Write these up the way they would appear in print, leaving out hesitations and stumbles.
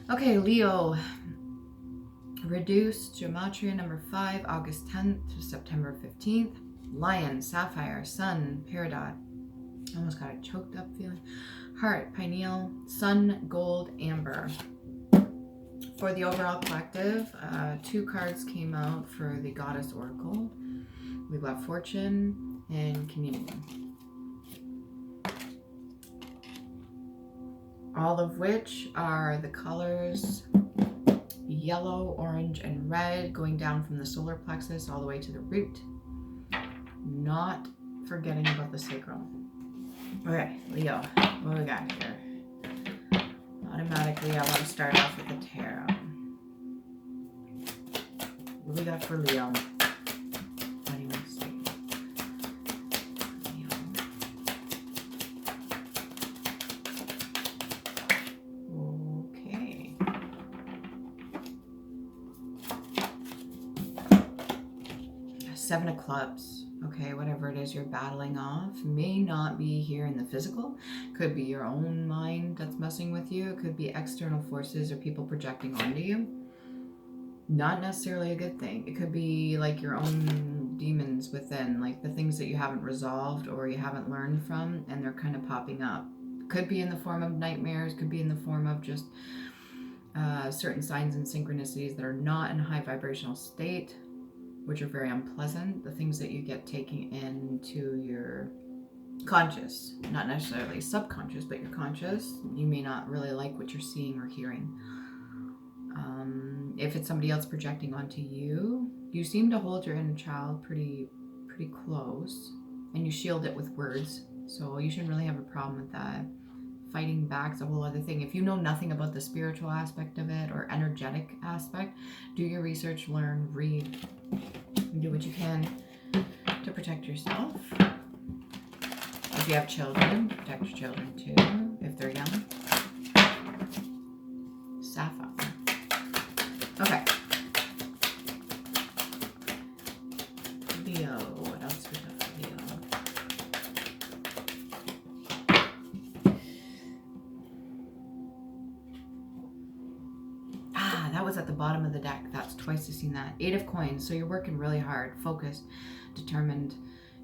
Okay, Leo. Reduced gematria number 5, August 10th to September 15th. Lion, sapphire, sun, peridot. Almost got a choked up feeling. Heart, pineal, sun, gold, amber. For the overall collective, 2 cards came out for the Goddess Oracle. We've got Fortune and Communion. All of which are the colors yellow, orange, and red, going down from the solar plexus all the way to the root. Not forgetting about the sacral. Okay, Leo, what do we got here? Automatically, I want to start off with the tarot. What do we got for Leo? What do you want to say? Leo. Okay. Seven of Clubs. Okay, whatever it is you're battling off may not be here in the physical. Could be your own mind that's messing with you. It could be external forces or people projecting onto you. Not necessarily a good thing. It could be like your own demons within, like the things that you haven't resolved or you haven't learned from, and they're kind of popping up. Could be in the form of nightmares, could be in the form of just certain signs and synchronicities that are not in a high vibrational state, which are very unpleasant. The things that you get taking into your conscious, not necessarily subconscious, but your conscious, you may not really like what you're seeing or hearing. If it's somebody else projecting onto you, you seem to hold your inner child pretty close, and you shield it with words, so you shouldn't really have a problem with that. Fighting back's a whole other thing. If you know nothing about the spiritual aspect of it or energetic aspect, do your research, learn, read, and do what you can to protect yourself. If you have children, protect your children too, if they're young. Sapphire. Okay. Leo, what else we got for Leo? That was at the bottom of the deck. That's twice I've seen that. 8 of Coins. So you're working really hard, focused, determined.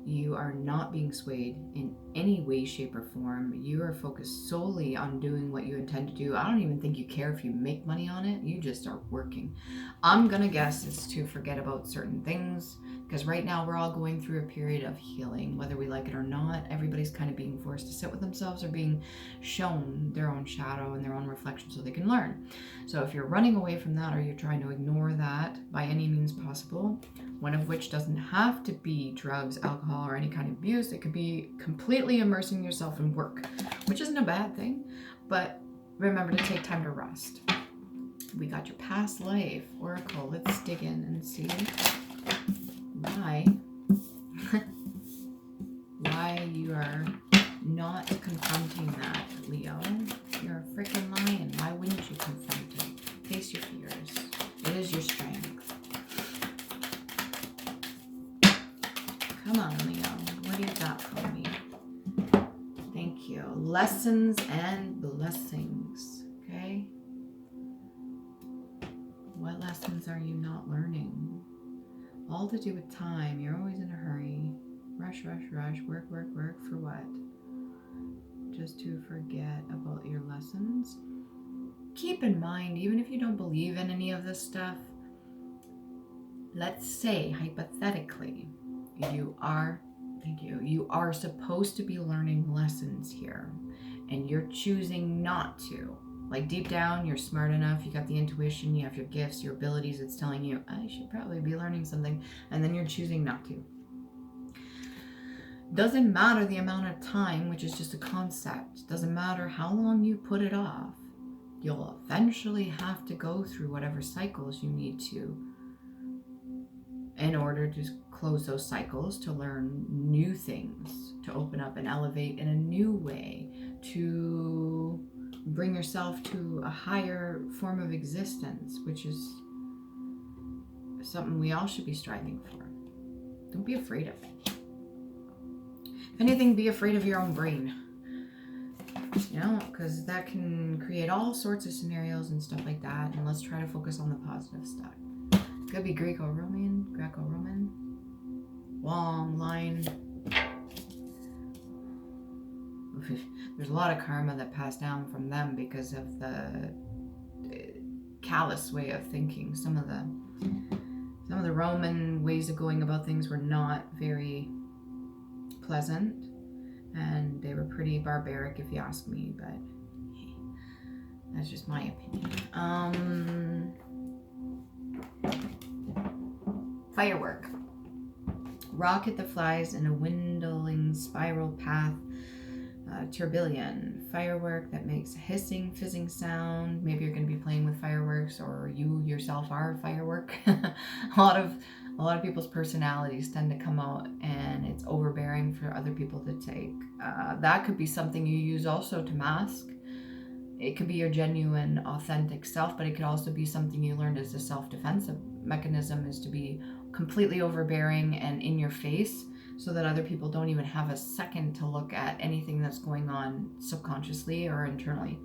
You are not being swayed in any way, shape, or form. You are focused solely on doing what you intend to do. I don't even think you care if you make money on it. You just are working. I'm gonna guess it's to forget about certain things, because right now we're all going through a period of healing, whether we like it or not. Everybody's kind of being forced to sit with themselves or being shown their own shadow and their own reflection so they can learn. So if you're running away from that, or you're trying to ignore that by any means possible, one of which doesn't have to be drugs, alcohol, or any kind of abuse. It could be completely immersing yourself in work, which isn't a bad thing, but remember to take time to rest. We got your past life oracle. Let's dig in and see why you are not confronting that, Leo. You're a freaking lion. Why wouldn't you confront it? Face your fears. It is your strength. Come on, Leo. What do you got for me? Thank you. Lessons and blessings. Okay? What lessons are you not learning? All to do with time. You're always in a hurry. Rush, rush, rush. Work, work, work. For what? Just to forget about your lessons? Keep in mind, even if you don't believe in any of this stuff, let's say, hypothetically, you are supposed to be learning lessons here, and you're choosing not to. Like deep down, you're smart enough, you got the intuition, you have your gifts, your abilities, it's telling you, I should probably be learning something, and then you're choosing not to. Doesn't matter the amount of time, which is just a concept. Doesn't matter how long you put it off. You'll eventually have to go through whatever cycles you need to in order to close those cycles, to learn new things, to open up and elevate in a new way, to bring yourself to a higher form of existence, which is something we all should be striving for. Don't be afraid of it. If anything, be afraid of your own brain. You know, because that can create all sorts of scenarios and stuff like that. And let's try to focus on the positive stuff. Could be Greco-Roman, long line. There's a lot of karma that passed down from them because of the callous way of thinking. Some of the Roman ways of going about things were not very pleasant, and they were pretty barbaric if you ask me, but hey, that's just my opinion. Firework. Rocket that flies in a winding spiral path. Tourbillon. Firework that makes a hissing, fizzing sound. Maybe you're going to be playing with fireworks, or you yourself are a firework. a lot of people's personalities tend to come out, and it's overbearing for other people to take. That could be something you use also to mask. It could be your genuine, authentic self, but it could also be something you learned as a self-defensive mechanism, is to be completely overbearing and in your face, so that other people don't even have a second to look at anything that's going on subconsciously or internally.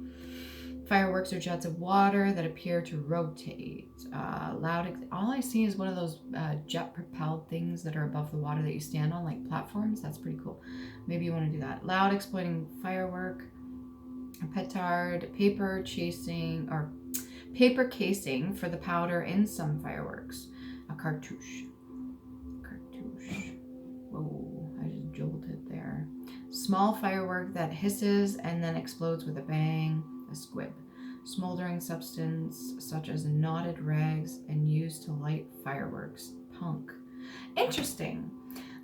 Fireworks are jets of water that appear to rotate. All I see is one of those jet-propelled things that are above the water that you stand on, like platforms. That's pretty cool. Maybe you want to do that. Loud, exploding firework. A petard, paper casing for the powder in some fireworks. A cartouche. Whoa, I just jolted there. Small firework that hisses and then explodes with a bang. A squib. Smoldering substance such as knotted rags and used to light fireworks. Punk. Interesting.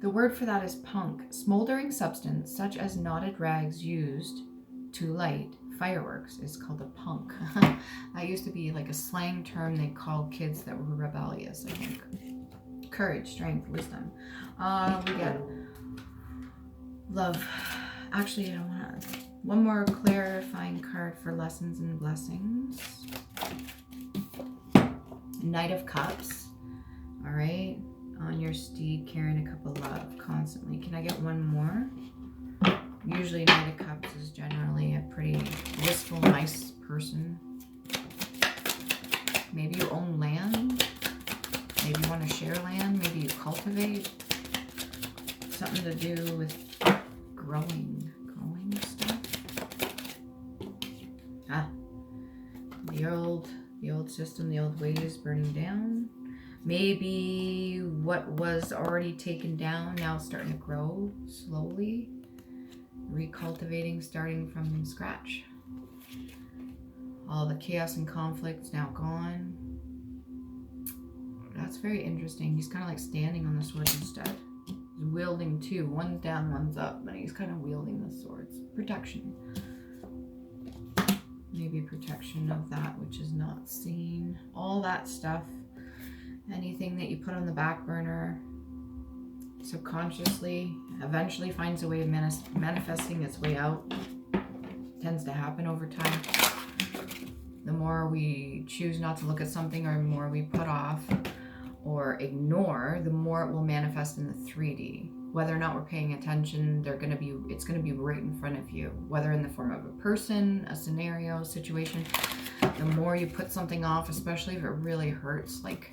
The word for that is punk. Smoldering substance such as knotted rags used to light fireworks is called a punk. That used to be like a slang term they called kids that were rebellious, I think. Courage, strength, wisdom. We get love. Actually, I want one more clarifying card for lessons and blessings. Knight of Cups. All right. On your steed, carrying a cup of love constantly. Can I get one more? Usually Knight of Cups is generally a pretty wistful, nice person. Maybe you own land. Maybe you want to share land. Maybe you cultivate. Something to do with growing stuff. The old system, the old ways burning down. Maybe what was already taken down now starting to grow slowly. Recultivating, starting from scratch. All the chaos and conflicts now gone. That's very interesting. He's kind of like standing on the sword instead. He's wielding two. One's down, one's up, but he's kind of wielding the swords. Protection. Maybe protection of that which is not seen. All that stuff. Anything that you put on the back burner subconsciously eventually finds a way of manifesting its way out. Tends to happen over time. The more we choose not to look at something, or the more we put off or ignore, the more it will manifest in the 3D. Whether or not we're paying attention, it's gonna be right in front of you. Whether in the form of a person, a scenario, situation. The more you put something off, especially if it really hurts, like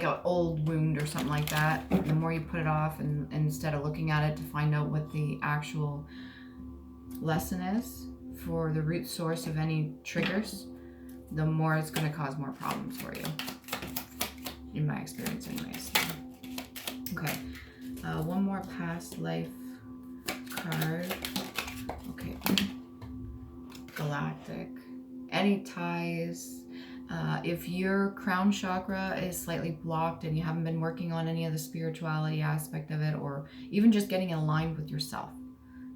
an old wound or something like that, the more you put it off, and instead of looking at it to find out what the actual lesson is for the root source of any triggers, the more it's going to cause more problems for you, in my experience anyways. Okay, one more past life card. Okay, galactic. Any ties. If your crown chakra is slightly blocked and you haven't been working on any of the spirituality aspect of it, or even just getting aligned with yourself,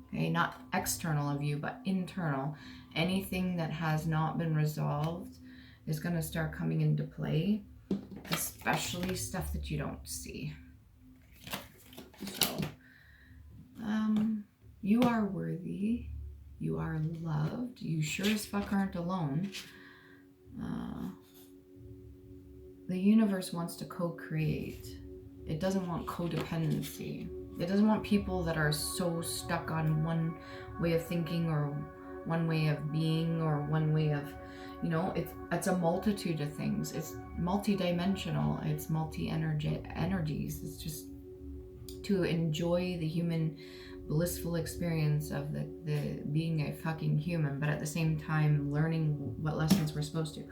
okay, not external of you, but internal, anything that has not been resolved is going to start coming into play, especially stuff that you don't see. So, you are worthy. You are loved. You sure as fuck aren't alone. The universe wants to co-create. It doesn't want codependency. It doesn't want people that are so stuck on one way of thinking or one way of being or one way of, you know, it's a multitude of things. It's multi-dimensional. It's energies. It's just to enjoy the human blissful experience of the being a fucking human, but at the same time learning what lessons we're supposed to.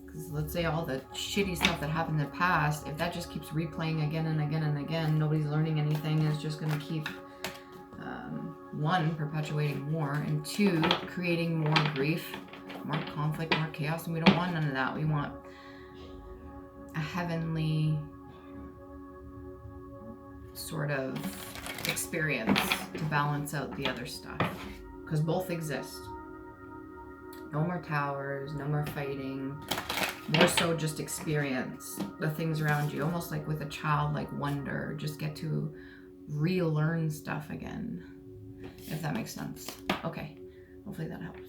Because let's say all the shitty stuff that happened in the past, if that just keeps replaying again and again and again, nobody's learning anything. It's just going to keep one, perpetuating more, and two, creating more grief, more conflict, more chaos. And we don't want none of that. We want a heavenly sort of experience to balance out the other stuff, because both exist. No more towers, no more fighting, more so just experience the things around you, almost like with a child, like wonder, just get to relearn stuff again, if that makes sense. Okay, hopefully that helps.